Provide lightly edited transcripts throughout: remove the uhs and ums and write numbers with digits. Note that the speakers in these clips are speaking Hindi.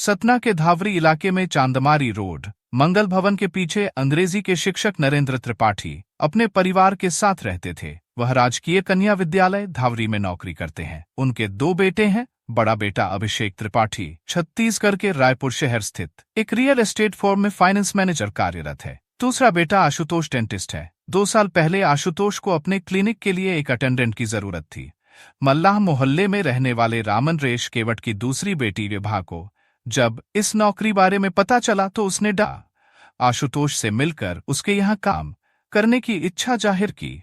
सतना के धावरी इलाके में चांदमारी रोड मंगल भवन के पीछे अंग्रेजी के शिक्षक नरेंद्र त्रिपाठी अपने परिवार के साथ रहते थे। वह राजकीय कन्या विद्यालय धावरी में नौकरी करते हैं। उनके दो बेटे हैं। बड़ा बेटा अभिषेक त्रिपाठी छत्तीसगढ़ के रायपुर शहर स्थित एक रियल एस्टेट फर्म में फाइनेंस मैनेजर कार्यरत है। दूसरा बेटा आशुतोष डेंटिस्ट है। 2 साल पहले आशुतोष को अपने क्लिनिक के लिए एक अटेंडेंट की जरूरत थी। मल्लाह मोहल्ले में रहने वाले रामन रेश केवट की दूसरी बेटी विभा को जब इस नौकरी बारे में पता चला तो उसने आशुतोष से मिलकर उसके यहाँ काम करने की इच्छा जाहिर की।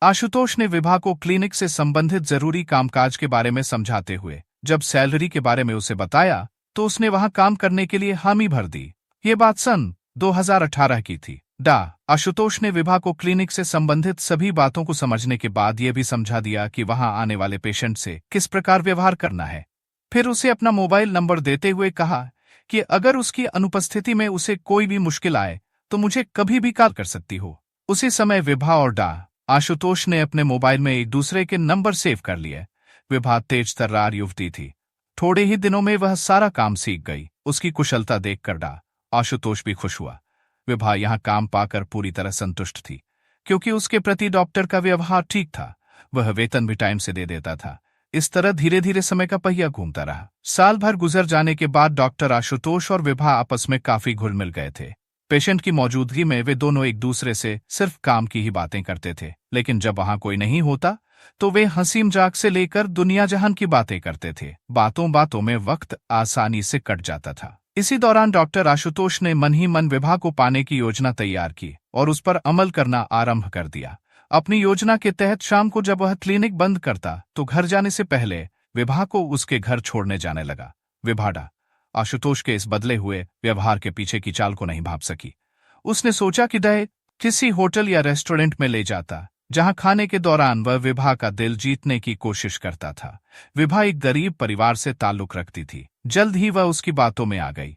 आशुतोष ने विभा को क्लिनिक से संबंधित जरूरी कामकाज के बारे में समझाते हुए जब सैलरी के बारे में उसे बताया तो उसने वहां काम करने के लिए हामी भर दी। ये बात सन 2018 की थी। आशुतोष ने विभा को क्लिनिक से संबंधित सभी बातों को समझने के बाद यह भी समझा दिया कि वहां आने वाले पेशेंट से किस प्रकार व्यवहार करना है। फिर उसे अपना मोबाइल नंबर देते हुए कहा कि अगर उसकी अनुपस्थिति में उसे कोई भी मुश्किल आए तो मुझे कभी भी कॉल कर सकती हो। उसी समय विभा और आशुतोष ने अपने मोबाइल में एक दूसरे के नंबर सेव कर लिए। विभा तेज तर्रार युवती थी। थोड़े ही दिनों में वह सारा काम सीख गई। उसकी कुशलता देखकर आशुतोष भी खुश हुआ। विभा यहाँ काम पाकर पूरी तरह संतुष्ट थी क्योंकि उसके प्रति डॉक्टर का व्यवहार ठीक था। वह वेतन भी टाइम से दे देता था। इस तरह धीरे धीरे समय का पहिया घूमता रहा। साल भर गुजर जाने के बाद डॉक्टर आशुतोष और विभा आपस में काफी घुल मिल गए थे। पेशेंट की मौजूदगी में वे दोनों एक दूसरे से सिर्फ काम की ही बातें करते थे, लेकिन जब वहां कोई नहीं होता तो वे हंसी मजाक से लेकर दुनिया जहान की बातें करते थे। बातों बातों में वक्त आसानी से कट जाता था। इसी दौरान डॉक्टर आशुतोष ने मन ही मन विभा को पाने की योजना तैयार की और उस पर अमल करना आरंभ कर दिया। अपनी योजना के तहत शाम को जब वह क्लिनिक बंद करता तो घर जाने से पहले विभा को उसके घर छोड़ने जाने लगा। विभा आशुतोष के इस बदले हुए व्यवहार के पीछे की चाल को नहीं भाप सकी। उसने सोचा कि किसी होटल या रेस्टोरेंट में ले जाता जहां खाने के दौरान वह विभा का दिल जीतने की कोशिश करता था। विभा एक गरीब परिवार से ताल्लुक रखती थी। जल्द ही वह उसकी बातों में आ गई।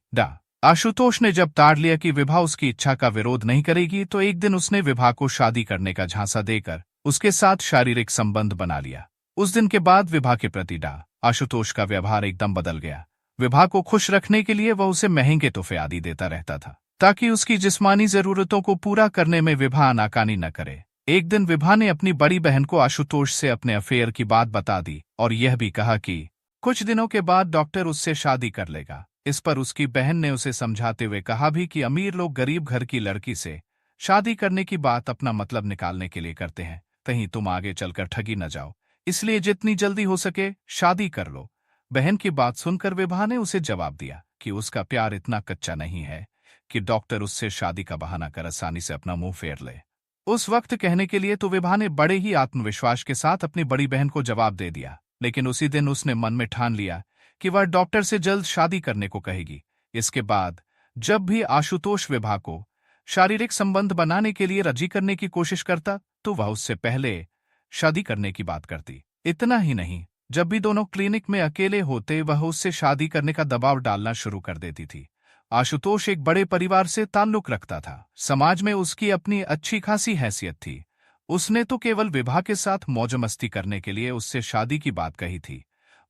आशुतोष ने जब ताड़ लिया कि विभा उसकी इच्छा का विरोध नहीं करेगी तो एक दिन उसने विभा को शादी करने का झांसा देकर उसके साथ शारीरिक संबंध बना लिया। उस दिन के बाद विभा के प्रति आशुतोष का व्यवहार एकदम बदल गया। विभा को खुश रखने के लिए वह उसे महंगे तोहफे आदि देता रहता था ताकि उसकी जिस्मानी जरूरतों को पूरा करने में विभा आनाकानी न करे। एक दिन विभा ने अपनी बड़ी बहन को आशुतोष से अपने अफेयर की बात बता दी और यह भी कहा कि कुछ दिनों के बाद डॉक्टर उससे शादी कर लेगा। इस पर उसकी बहन ने उसे समझाते हुए कहा भी कि अमीर लोग गरीब घर की लड़की से शादी करने की बात अपना मतलब निकालने के लिए करते हैं, कहीं तुम आगे चलकर ठगी न जाओ, इसलिए जितनी जल्दी हो सके शादी कर लो। बहन की बात सुनकर विभा ने उसे जवाब दिया कि उसका प्यार इतना कच्चा नहीं है कि डॉक्टर उससे शादी का बहाना कर आसानी से अपना मुंह फेर ले। उस वक्त कहने के लिए तो विभा ने बड़े ही आत्मविश्वास के साथ अपनी बड़ी बहन को जवाब दे दिया, लेकिन उसी दिन उसने मन में ठान लिया कि वह डॉक्टर से जल्द शादी करने को कहेगी। इसके बाद जब भी आशुतोष विभा को शारीरिक संबंध बनाने के लिए राजी करने की कोशिश करता तो वह उससे पहले शादी करने की बात करती। इतना ही नहीं, जब भी दोनों क्लिनिक में अकेले होते वह उससे शादी करने का दबाव डालना शुरू कर देती थी। आशुतोष एक बड़े परिवार से ताल्लुक रखता था। समाज में उसकी अपनी अच्छी खासी हैसियत थी। उसने तो केवल विभा के साथ मौज मस्ती करने के लिए उससे शादी की बात कही थी।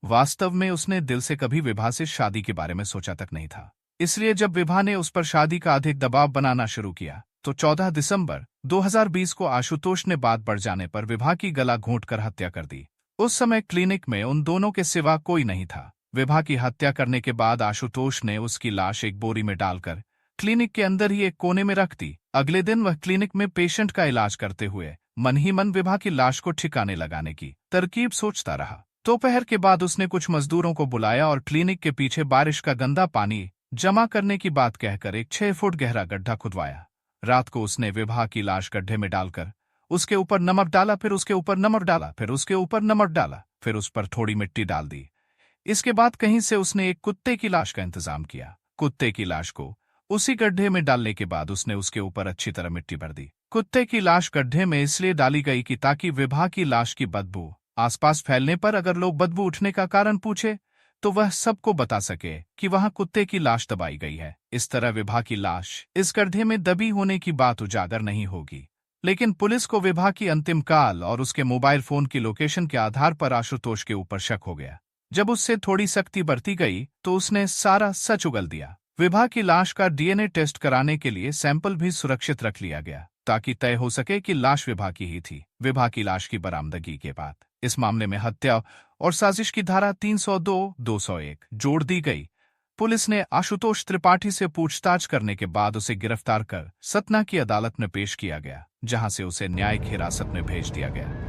वास्तव में उसने दिल से कभी विभा से शादी के बारे में सोचा तक नहीं था। इसलिए जब विभा ने उस पर शादी का अधिक दबाव बनाना शुरू किया तो 14 दिसंबर 2020 को आशुतोष ने बात बढ़ जाने पर विभा की गला घोंटकर हत्या कर दी। उस समय क्लिनिक में उन दोनों के सिवा कोई नहीं था। विभा की हत्या करने के बाद आशुतोष ने उसकी लाश एक बोरी में डालकर क्लिनिक के अंदर ही एक कोने में रख दी। अगले दिन वह क्लिनिक में पेशेंट का इलाज करते हुए मन ही मन विभा की लाश को ठिकाने लगाने की तरकीब सोचता रहा। दोपहर के बाद उसने कुछ मजदूरों को बुलाया और क्लिनिक के पीछे बारिश का गंदा पानी जमा करने की बात कहकर एक 6 फुट गहरा गड्ढा खुदवाया। रात को उसने विभा की लाश गड्ढे में डालकर उसके ऊपर नमक डाला, फिर उसके ऊपर नमक डाला, फिर उसके ऊपर नमक डाला, फिर उस पर थोड़ी मिट्टी डाल दी। इसके बाद कहीं से उसने एक कुत्ते की लाश का इंतजाम किया। कुत्ते की लाश को उसी गड्ढे में डालने के बाद उसने उसके ऊपर अच्छी तरह मिट्टी भर दी। कुत्ते की लाश गड्ढे में इसलिए डाली गई कि ताकि विभा की लाश की बदबू आसपास फैलने पर अगर लोग बदबू उठने का कारण पूछे तो वह सबको बता सके कि वहां कुत्ते की लाश दबाई गई है। इस तरह विभा की लाश इस गड्ढे में दबी होने की बात उजागर नहीं होगी। लेकिन पुलिस को विभा की अंतिम काल और उसके मोबाइल फोन की लोकेशन के आधार पर आशुतोष के ऊपर शक हो गया। जब उससे थोड़ी सख्ती बरती गई तो उसने सारा सच उगल दिया। विभा की लाश का डीएनए टेस्ट कराने के लिए सैंपल भी सुरक्षित रख लिया गया ताकि तय हो सके कि लाश विभा की ही थी। विभा की लाश की बरामदगी के बाद इस मामले में हत्या और साजिश की धारा 302, 201 जोड़ दी गई। पुलिस ने आशुतोष त्रिपाठी से पूछताछ करने के बाद उसे गिरफ्तार कर सतना की अदालत में पेश किया गया, जहां से उसे न्यायिक हिरासत में भेज दिया गया।